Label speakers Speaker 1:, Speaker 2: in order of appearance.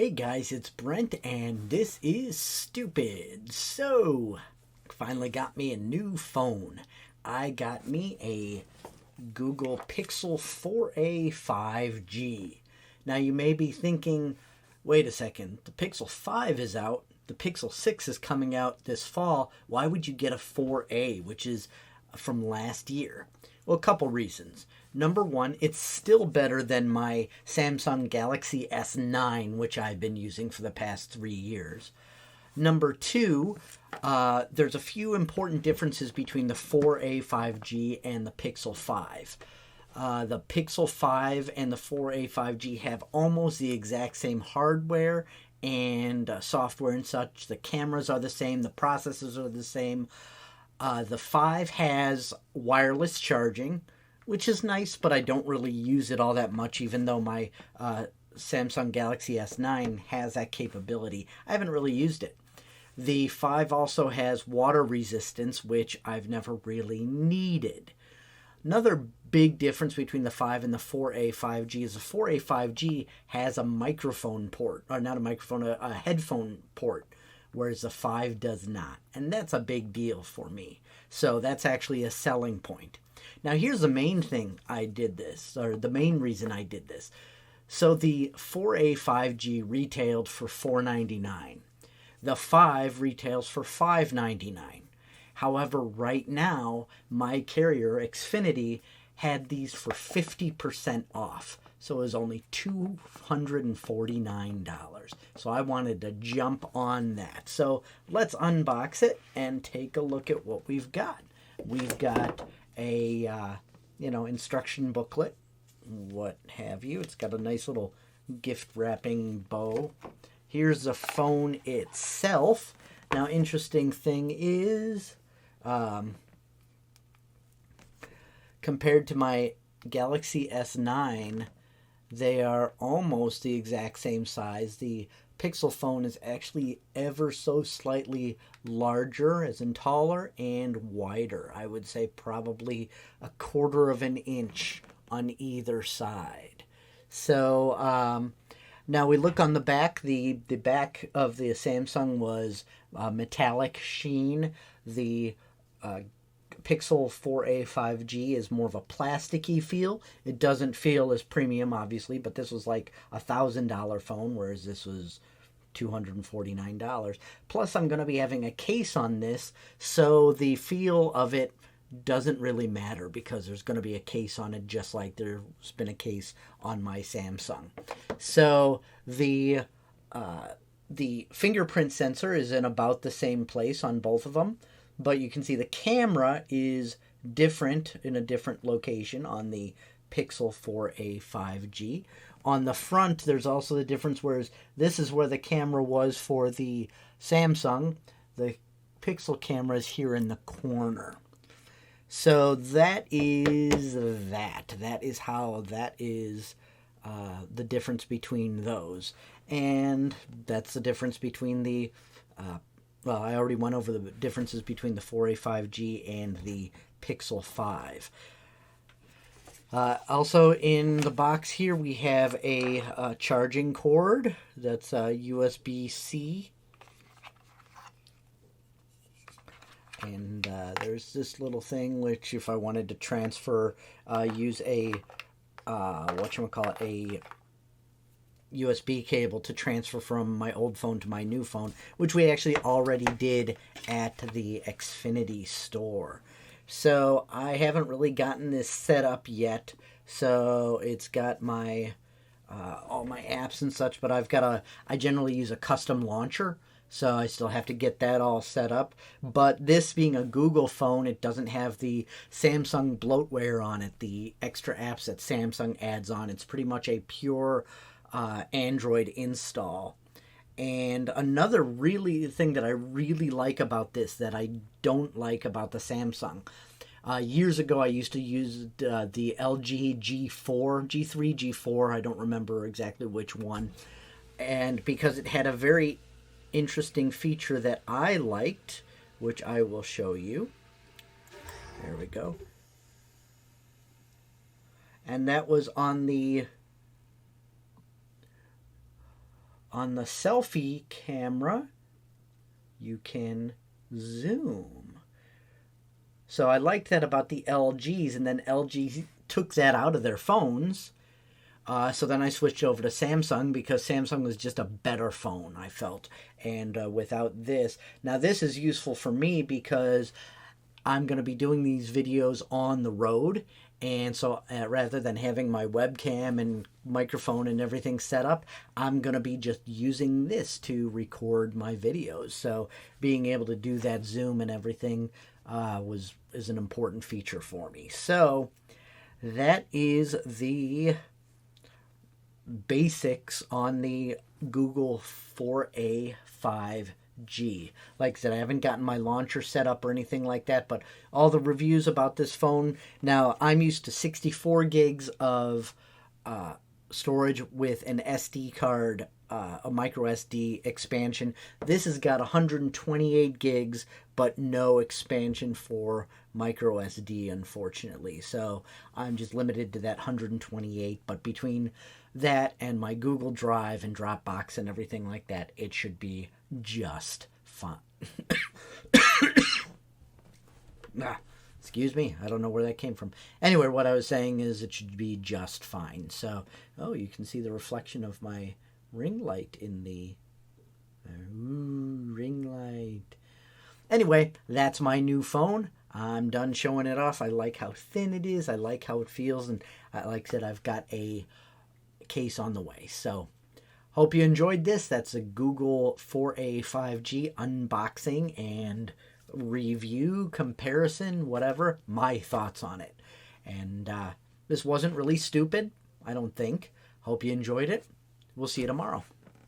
Speaker 1: Hey guys, it's Brent and this is Stoopid. So, finally got me a new phone. I got me a Google Pixel 4a 5G. Now you may be thinking, wait a second, the Pixel 5 is out, the Pixel 6 is coming out this fall. Why would you get a 4a, which is from last year? Well, a couple reasons. Number one, it's still better than my Samsung Galaxy S9, which I've been using for the past 3 years. Number two, there's a few important differences between the 4a 5G and the Pixel 5. The Pixel 5 and the 4a 5G have almost the exact same hardware and software and such. The cameras are the same, the processors are the same. The 5 has wireless charging, which is nice, but I don't really use it all that much, even though my Samsung Galaxy S9 has that capability. I haven't really used it. The 5 also has water resistance, which I've never really needed. Another big difference between the 5 and the 4a 5G is the 4a 5G has a microphone port, or not a microphone, a headphone port, whereas the 5 does not. And that's a big deal for me. So that's actually a selling point. Now here's the main thing I did this, or the main reason I did this. So the 4a 5G retailed for $499. The 5 retails for $599. However, right now, my carrier, Xfinity, had these for 50% off. So it was only $249. So I wanted to jump on that. So let's unbox it and take a look at what we've got. We've got a, instruction booklet, what have you. It's got a nice little gift wrapping bow. Here's the phone itself. Now, interesting thing is, compared to my Galaxy S9, they are almost the exact same size. The Pixel phone is actually ever so slightly larger, as in taller, and wider. I would say probably a quarter of an inch on either side. So now we look on the back. The back of the Samsung was metallic sheen. The Pixel 4a 5G is more of a plasticky feel. It doesn't feel as premium, obviously, but this was like $1,000 phone, whereas this was $249. Plus, I'm going to be having a case on this, so the feel of it doesn't really matter because there's going to be a case on it, just like there's been a case on my Samsung. So the fingerprint sensor is in about the same place on both of them. But you can see the camera is different in a different location on the Pixel 4a 5G. On the front, there's also the difference, whereas this is where the camera was for the Samsung. The Pixel camera is here in the corner. So that is that. That is how that is the difference between those. And that's the difference between the well, I already went over the differences between the 4a 5G and the Pixel 5. Also in the box here we have a charging cord that's USB-C. And there's this little thing which, if I wanted to transfer, use a, a USB cable to transfer from my old phone to my new phone, which we actually already did at the Xfinity store. So I haven't really gotten this set up yet. So it's got my all my apps and such, but I generally use a custom launcher. So I still have to get that all set up. But this being a Google phone, it doesn't have the Samsung bloatware on it, the extra apps that Samsung adds on. It's pretty much a pure Android install. And another really thing that I really like about this that I don't like about the Samsung. Years ago, I used to use the LG G4, G3, G4, I don't remember exactly which one. And because it had a very interesting feature that I liked, which I will show you. There we go. And that was on the on the selfie camera, you can zoom. So I liked that about the LGs, and then LG took that out of their phones. So then I switched over to Samsung because Samsung was just a better phone, I felt. And without this, now this is useful for me because I'm going to be doing these videos on the road. And so rather than having my webcam and microphone and everything set up, I'm going to be just using this to record my videos. So being able to do that zoom and everything is an important feature for me. So that is the basics on the Google 4A 5G. Like I said, I haven't gotten my launcher set up or anything like that, but all the reviews about this phone, now I'm used to 64 gigs of storage with an SD card, a micro SD expansion. This has got 128 gigs, but no expansion for micro SD, unfortunately. So I'm just limited to that 128, but between that and my Google Drive and Dropbox and everything like that, it should be just fine. Excuse me, I don't know where that came from. Anyway, what I was saying is it should be just fine. So, oh, you can see the reflection of my ring light in the ring light. Anyway, that's my new phone. I'm done showing it off. I like how thin it is. I like how it feels. And like I said, I've got a case on the way. So hope you enjoyed this. That's a Google 4A 5G unboxing and review, comparison, whatever, my thoughts on it. And this wasn't really stupid, I don't think. Hope you enjoyed it. We'll see you tomorrow.